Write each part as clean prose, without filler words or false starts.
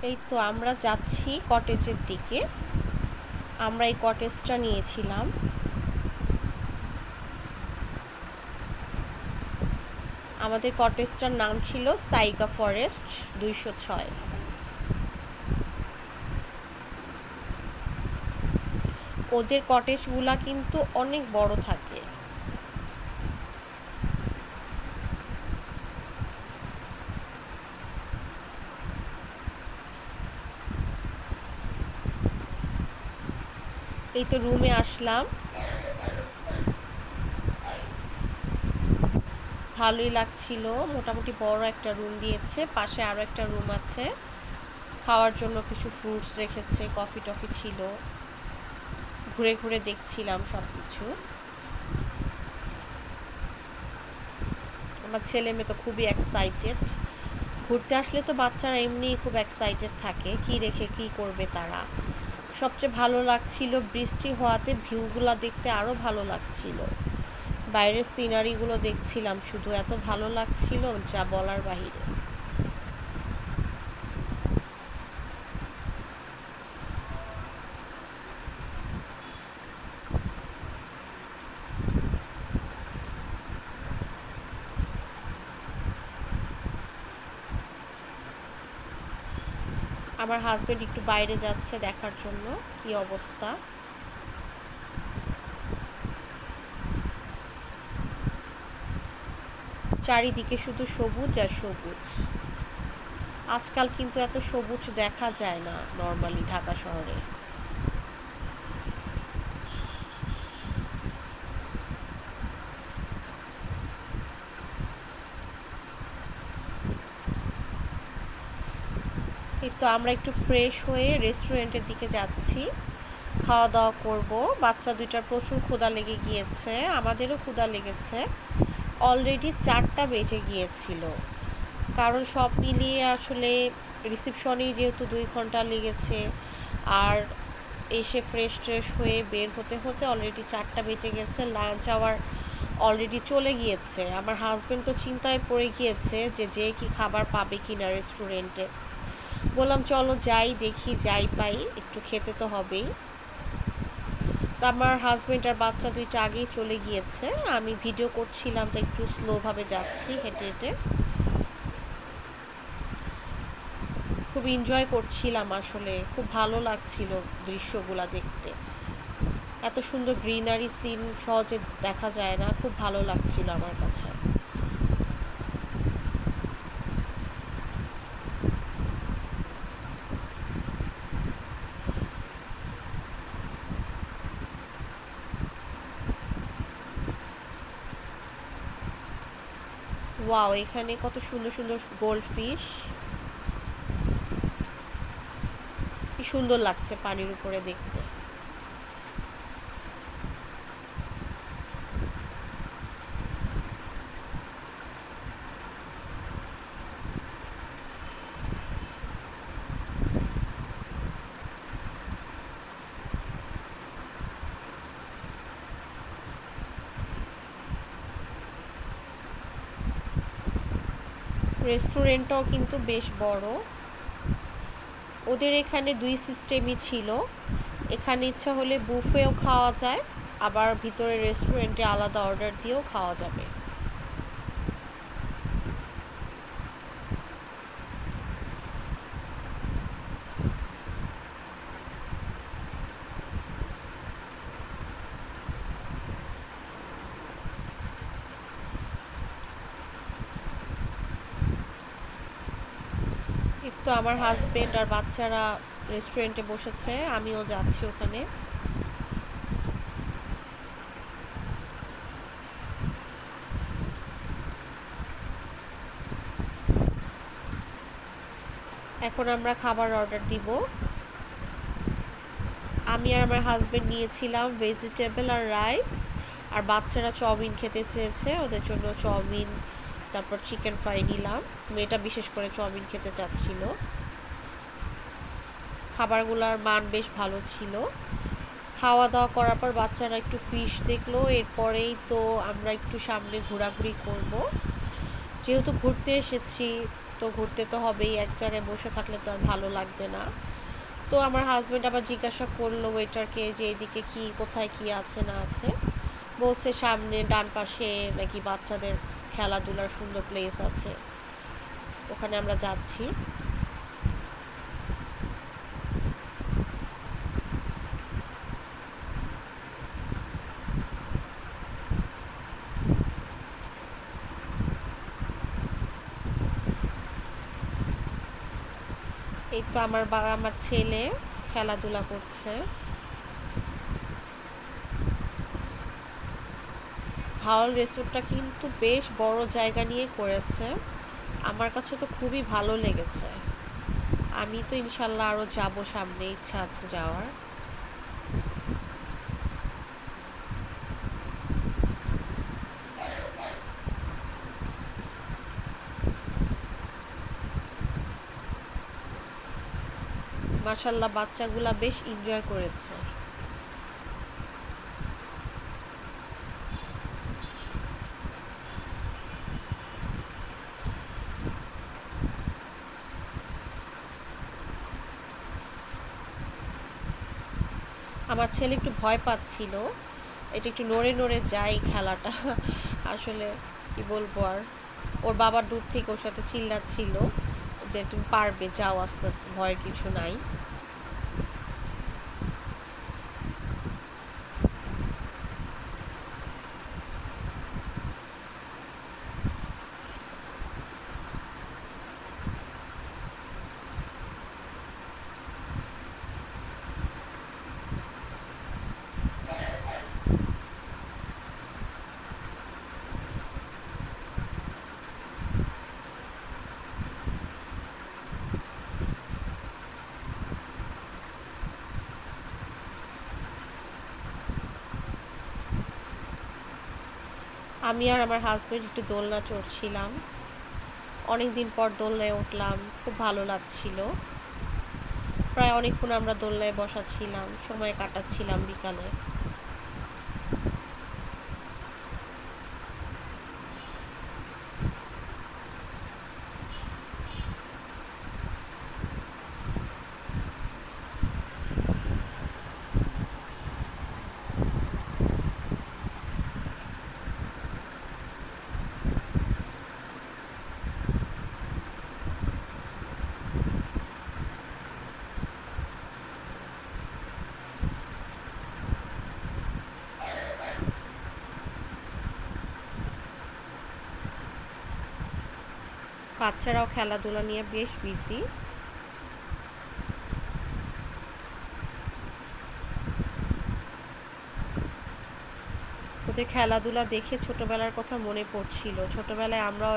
এই তো আমরা যাচ্ছি কটেজের দিকে। আমরা এই কটেজটা নিয়েছিলাম। আমাদের কটেজটার নাম ছিল সাইগা ফরেস্ট 206। ওদের কটেজগুলা কিন্তু অনেক বড় থাকে। এই তো রুমে আসলাম, ভালোই লাগছিল। মোটামুটি বড় একটা রুম দিয়েছে, পাশে আরও একটা রুম আছে। খাওয়ার জন্য কিছু ফ্রুটস রেখেছে, কফি টফি ছিল। ঘুরে ঘুরে দেখছিলাম সব কিছু। আমার ছেলে মেয়ে তো খুবই এক্সাইটেড। ঘুরতে আসলে তো বাচ্চারা এমনি খুব এক্সাইটেড থাকে, কি রেখে কি করবে তারা। সবচেয়ে ভালো লাগছিল বৃষ্টি হওয়াতে ভিউগুলো দেখতে আরও ভালো লাগছিল। বাইরের সিনারিগুলো দেখছিলাম, শুধু এত ভালো লাগছিল যা বলার বাহিরে। আমার হাজবেন্ড একটু বাইরে যাচ্ছে দেখার জন্য কি অবস্থা। চারিদিকে শুধু সবুজ আর সবুজ। আজকাল কিন্তু এত সবুজ দেখা যায় না নর্মালি ঢাকা শহরে। এই তো আমরা একটু ফ্রেশ হয়ে রেস্টুরেন্টের দিকে যাচ্ছি, খাওয়া দাওয়া করব। বাচ্চা দুইটার প্রচুর ক্ষুধা লেগে গিয়েছে, আমাদেরও ক্ষুধা লেগেছে। অলরেডি 4টা বেজে গিয়েছিল, কারণ সব মিলিয়ে আসলে রিসেপশনেই যেহেতু 2 ঘন্টা লেগেছে, আর এসে ফ্রেশ ট্রেশ হয়ে বের হতে হতে অলরেডি 4টা বেজে গেছে। লাঞ্চ আওয়ার অলরেডি চলে গিয়েছে। আমার হাজব্যান্ড তো চিন্তায় পড়ে গিয়েছে যে কি খাবার পাবে কি না রেস্টুরেন্টে। বললাম চলো যাই, দেখি যাই পাই, একটু খেতে তো হবেই। তো আমার হাজব্যান্ড আর বাচ্চা দুইটা আগেই চলে গিয়েছে। আমি ভিডিও করছিলাম, তো একটু স্লোভাবে যাচ্ছি হেঁটে হেঁটে। খুব এনজয় করছিলাম, আসলে খুব ভালো লাগছিল দৃশ্যগুলা দেখতে। এত সুন্দর গ্রিনারি সিন সহজে দেখা যায় না, খুব ভালো লাগছিল আমার কাছে। ওয়াও, এখানে কত সুন্দর সুন্দর গোল্ড ফিশ, কি সুন্দর লাগছে পানির উপরে দেখতে। রেস্টুরেন্টটাও কিন্তু বেশ বড়। ওদের এখানে 2 সিস্টেমই ছিল। এখানে ইচ্ছা হলে বুফেও খাওয়া যায়, আবার ভিতরে রেস্টুরেন্টে আলাদা অর্ডার দিয়েও খাওয়া যাবে। তো আমার হাজবেন্ড আর বাচ্চারা রেস্টুরেন্টে বসেছে, আমিও যাচ্ছি ওখানে। এখন আমরা খাবার অর্ডার দিব। আমি আর আমার হাজবেন্ড নিয়েছিলাম ভেজিটেবল আর রাইস, আর বাচ্চারা চাউমিন খেতে চেয়েছে, ওদের জন্য চাউমিন, তারপর চিকেন ফ্রাই নিলাম। মেয়েটা বিশেষ করে চাউমিন খেতে চাচ্ছিল। খাবারগুলোর মান বেশ ভালো ছিল। খাওয়া দাওয়া করার পর বাচ্চারা একটু ফিশ দেখলো, এরপরেই তো আমরা একটু সামনে ঘোরাঘুরি করব। যেহেতু ঘুরতে এসেছি তো ঘুরতে তো হবেই, এক জায়গায় বসে থাকলে তো আর ভালো লাগবে না। তো আমার হাজব্যান্ড আবার জিজ্ঞাসা করলো ওয়েটারকে যে এদিকে কি, কোথায় কি আছে না আছে। বলছে সামনে ডান পাশে নাকি বাচ্চাদের খেলাধুলার সুন্দর প্লেস আছে, ওখানে আমরা যাচ্ছি। এই তো আমার ছেলে খেলাধুলা করছে। হাওল রিসোর্টটা কিন্তু বেশ বড় জায়গা নিয়ে করেছে, আমার কাছে তো খুবই ভালো লেগেছে। আমি তো ইনশাল্লাহ আরও যাব, সামনে ইচ্ছা আছে যাওয়ার। মাশাল্লাহ বাচ্চাগুলা বেশ এনজয় করেছে। আমার ছেলে একটু ভয় পাচ্ছিল, এটা একটু নড়ে নড়ে যায় খেলাটা। আসলে কি বলবো আর, ওর বাবার দূর থেকে ওর সাথে চিল্লাচ্ছিল যে তুমি পারবে, যাও আস্তে আস্তে, ভয়ের কিছু নাই। আমি আর আমার হাজব্যান্ড একটু দোলনা চড়ছিলাম, অনেক দিন পর দোলনায় উঠলাম, খুব ভালো লাগছিল। প্রায় অনেকক্ষণ আমরা দোলনায় বসা ছিলাম, সময় কাটাচ্ছিলাম বিকালে। বাচ্চারাও খেলাধুলা নিয়ে বেশ বিজি। ওদের খেলাধুলা দেখে ছোটবেলার কথা মনে পড়ছিল, ছোটবেলায় আমরাও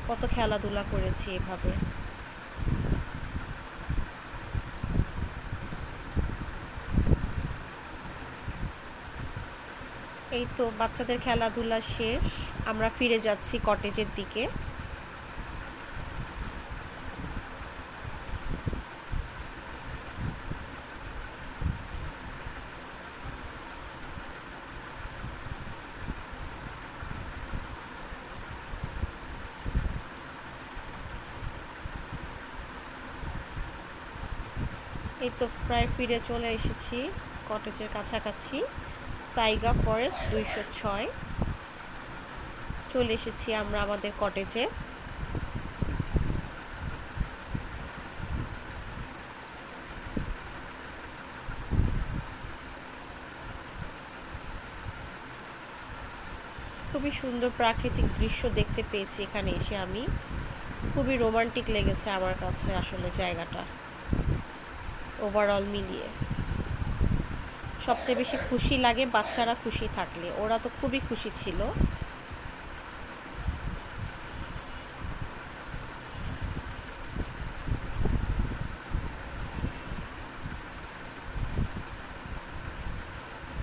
কত খেলাধুলা করেছি এভাবে। এই তো বাচ্চাদের খেলাধুলা শেষ, আমরা ফিরে যাচ্ছি কটেজের দিকে। এই তো প্রায় ফিরে চলে এসেছি কটেজের কাছাকাছি। সাইগা ফরেস্ট 206 চলে এসেছি আমরা আমাদের কটেজে। খুবই সুন্দর প্রাকৃতিক দৃশ্য দেখতে পেয়েছি এখানে এসে, আমি খুবই রোমান্টিক লেগেছে আমার কাছে আসলে জায়গাটা। ওভারঅল মিলিয়ে সবচেয়ে বেশি খুশি লাগে বাচ্চারা খুশি থাকলে, ওরা তো খুবই খুশি ছিল।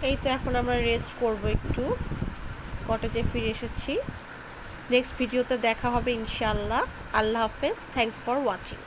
এই তো এখন আমরা রেস্ট করব একটু, কটেজে ফিরে এসেছি। নেক্সট ভিডিওতে দেখা হবে ইনশাআল্লাহ। আল্লাহ হাফেজ, থ্যাঙ্কস ফর ওয়াচিং।